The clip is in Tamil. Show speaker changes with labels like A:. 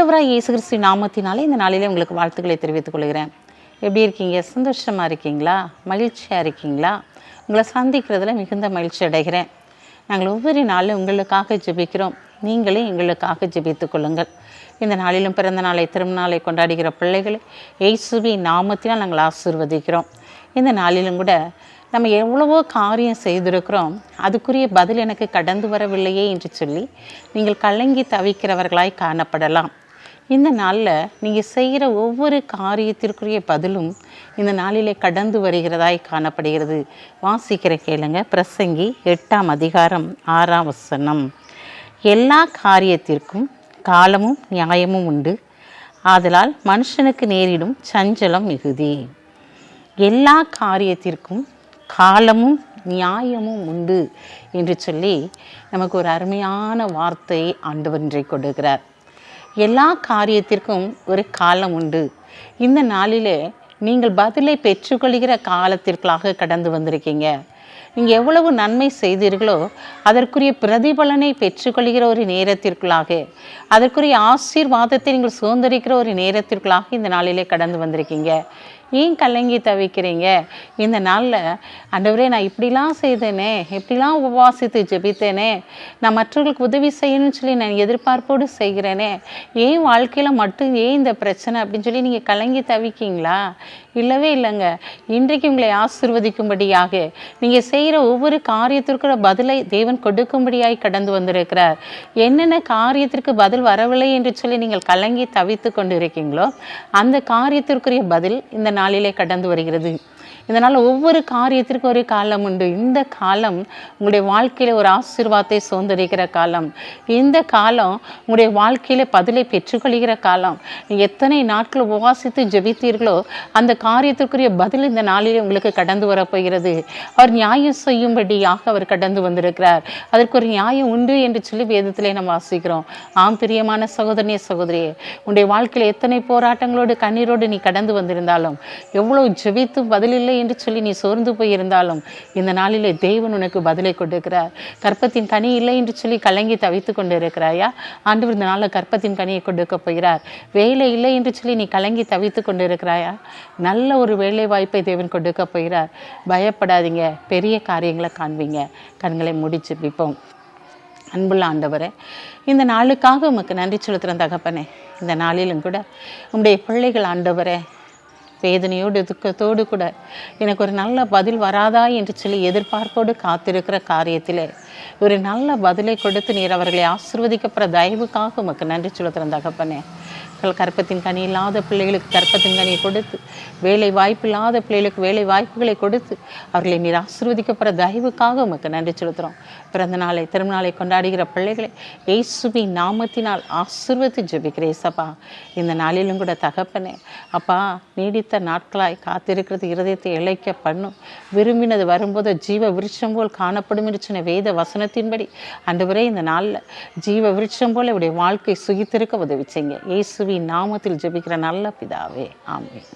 A: ஆண்டவராய் இயேசு கிறிஸ்து நாமத்தினாலே இந்த நாளிலே உங்களுக்கு வாழ்த்துக்களை தெரிவித்துக் கொள்கிறேன். எப்படி இருக்கீங்க? சந்தோஷமாக இருக்கீங்களா? மகிழ்ச்சியாக இருக்கீங்களா? உங்களை சந்திக்கிறதுல மிகுந்த மகிழ்ச்சி அடைகிறேன். நாங்கள் ஒவ்வொரு நாளும் உங்களுக்காக ஜெபிக்கிறோம். நீங்களே எங்களுக்காக ஜெபித்து கொள்ளுங்கள். இந்த நாளிலும் பிறந்த நாளை திரும்ப நாளை கொண்டாடுகிற பிள்ளைகளை இயேசுவின் நாமத்தினால் நாங்கள் ஆசீர்வதிக்கிறோம். இந்த நாளிலும் கூட நம்ம எவ்வளவோ காரியம் செய்திருக்கிறோம், அதுக்குரிய பதில் எனக்கு கடந்து வரவில்லையே என்று சொல்லி நீங்கள் கலங்கி தவிக்கிறவர்களாய் காணப்படலாம். இந்த நாளில் நீங்கள் செய்கிற ஒவ்வொரு காரியத்திற்குரிய பதிலும் இந்த நாளிலே கடந்து வருகிறதாய் காணப்படுகிறது. வாசிக்கிற கேளுங்க. பிரசங்கி 8ஆம் அதிகாரம் 6ஆம் வசனம். எல்லா காரியத்திற்கும் காலமும் நியாயமும் உண்டு, ஆதலால் மனுஷனுக்கு நேரிடும் சஞ்சலம் மிகுதி. எல்லா காரியத்திற்கும் காலமும் நியாயமும் உண்டு என்று சொல்லி நமக்கு ஒரு அருமையான வார்த்தையை ஆண்டவர் இன்றைக்கு கொடுக்கிறார். எல்லா காரியத்திற்கும் ஒரு காலம் உண்டு. இந்த நாளிலே நீங்கள் பதிலை பெற்றுக்கொள்கிற காலத்திற்காக கடந்து வந்திருக்கீங்க. நீங்கள் எவ்வளவு நன்மை செய்தீர்களோ அதற்குரிய பிரதிபலனை பெற்றுக்கொள்கிற ஒரு நேரத்திற்குள்ளாக, அதற்குரிய ஆசீர்வாதத்தை நீங்கள் சுதந்திரிக்கிற ஒரு நேரத்திற்குள்ளாக இந்த நாளிலே கடந்து வந்திருக்கீங்க. ஏன் கலங்கி தவிக்கிறீங்க? இந்த நாளில் ஆண்டவரே நான் இப்படிலாம் செய்தேனே, இப்படிலாம் உபவாசித்து ஜெபித்தேனே, நான் மற்றவர்களுக்கு உதவி செய்யணும்னு சொல்லி நான் எதிர்பார்ப்போடு செய்கிறேனே, ஏன் வாழ்க்கையில் மட்டும் ஏன் இந்த பிரச்சனை அப்படின்னு சொல்லி நீங்கள் கலங்கி தவிக்கிங்களா? இல்லவே இல்லைங்க. இன்றைக்கு உங்களை ஆசீர்வதிக்கும்படியாக நீங்கள் செய்கிற ஒவ்வொரு காரியத்திற்குற பதிலை தேவன் கொடுக்கும்படியாய் கடந்து வந்திருக்கிறார். என்னென்ன காரியத்திற்கு பதில் வரவில்லை என்று சொல்லி நீங்கள் கலங்கி தவித்து கொண்டு இருக்கீங்களோ அந்த காரியத்திற்குரிய பதில் இந்த நாளிலே கடந்து வருகிறது. இதனால் ஒவ்வொரு காரியத்திற்கும் ஒரு காலம் உண்டு. இந்த காலம் உங்களுடைய வாழ்க்கையில் ஒரு ஆசீர்வாதத்தை சுதந்திரிக்கிற காலம். இந்த காலம் உங்களுடைய வாழ்க்கையில் பதிலை பெற்றுக்கொள்கிற காலம். நீங்கள் எத்தனை நாட்கள் உபவாசித்து ஜெபித்தீர்களோ அந்த காரியத்திற்குரிய பதில் இந்த நாளிலே உங்களுக்கு கடந்து வரப்போகிறது. அவர் நியாயம் செய்யும்படியாக அவர் கடந்து வந்திருக்கிறார். அதற்கு ஒரு நியாயம் உண்டு என்று சொல்லி வேதத்திலே நம்ம வாசிக்கிறோம். ஆம் பிரியமான சகோதரனே சகோதரியே, உன்னுடைய வாழ்க்கையில் எத்தனை போராட்டங்களோடு கண்ணீரோடு நீ கடந்து வந்திருந்தாலும், எவ்வளோ ஜெபித்து பதில் இல்லை என்று சொல்லி நீ சோர்ந்து போயிருந்தாலும் இந்த நாளிலே தேவன் உனக்கு பதிலை கொடுக்கிறார். கற்பத்தின் கனி இல்லை என்று சொல்லி கலங்கி தவித்து கொண்டு இருக்கிறாயா? ஆண்டவர் இந்த நாளில் கற்பத்தின் கனியை கொடுக்க போகிறார். வேலை இல்லை என்று சொல்லி நீ கலங்கி தவித்து கொண்டு இருக்கிறாயா? நல்ல ஒரு வேலை வாய்ப்பை தேவன் கொடுக்க போகிறார். பயப்படாதீங்க, பெரிய காரியங்களை காண்பீங்க. கண்களை முடிச்சு ஜெபிப்போம். அன்புள்ள ஆண்டவரே, இந்த நாளுக்காக உமக்கு நன்றி செலுத்துகிற தகப்பனே, இந்த நாளிலும் கூட உம்முடைய பிள்ளைகள் ஆண்டவரே வேதனையோடு துக்கத்தோடு கூட எனக்கு ஒரு நல்ல பதில் வராதா என்று சொல்லி எதிர்பார்ப்போடு காத்திருக்கிற காரியத்திலே ஒரு நல்ல பதிலை கொடுத்து நீர் அவர்களை ஆசீர்வதிக்கப்படுற தயவுக்காக உமக்கு நன்றி செலுத்துகிற தகப்பனே. கற்பத்தின் கனி இல்லாத பிள்ளைகளுக்கு கற்பத்தின் கனியை கொடுத்து, வேலை வாய்ப்பு இல்லாத பிள்ளைகளுக்கு வேலை வாய்ப்புகளை கொடுத்து அவர்களை நீர் ஆசீர்வதிக்கப்படுற தயவுக்காக உமக்கு நன்றி செலுத்துகிறோம். பிறந்த நாளை திரும்ப நாளை கொண்டாடுகிற பிள்ளைகளை இயேசுவின் நாமத்தினால் ஆசீர்வதித்து ஜெபிக்கிறேன் சப்பா. இந்த நாளிலும் கூட தகப்பனே அப்பா, நீடித்த நாட்களாய் காத்திருக்கிறது இருதயத்தை இழைக்க பண்ணும். விரும்பினது வரும்போது ஜீவ விருட்சம் போல் காணப்படும் என்று சொன்ன வேத வசனத்தின்படி ஆண்டவரே இந்த நாளில் ஜீவ விருட்சம் போல் இவருடைய வாழ்க்கை சுகித்திருக்க உதவி செய்யுங்க. இயேசுவின் நாமத்தில் ஜெபிக்கிற நல்ல பிதாவே, ஆமென்.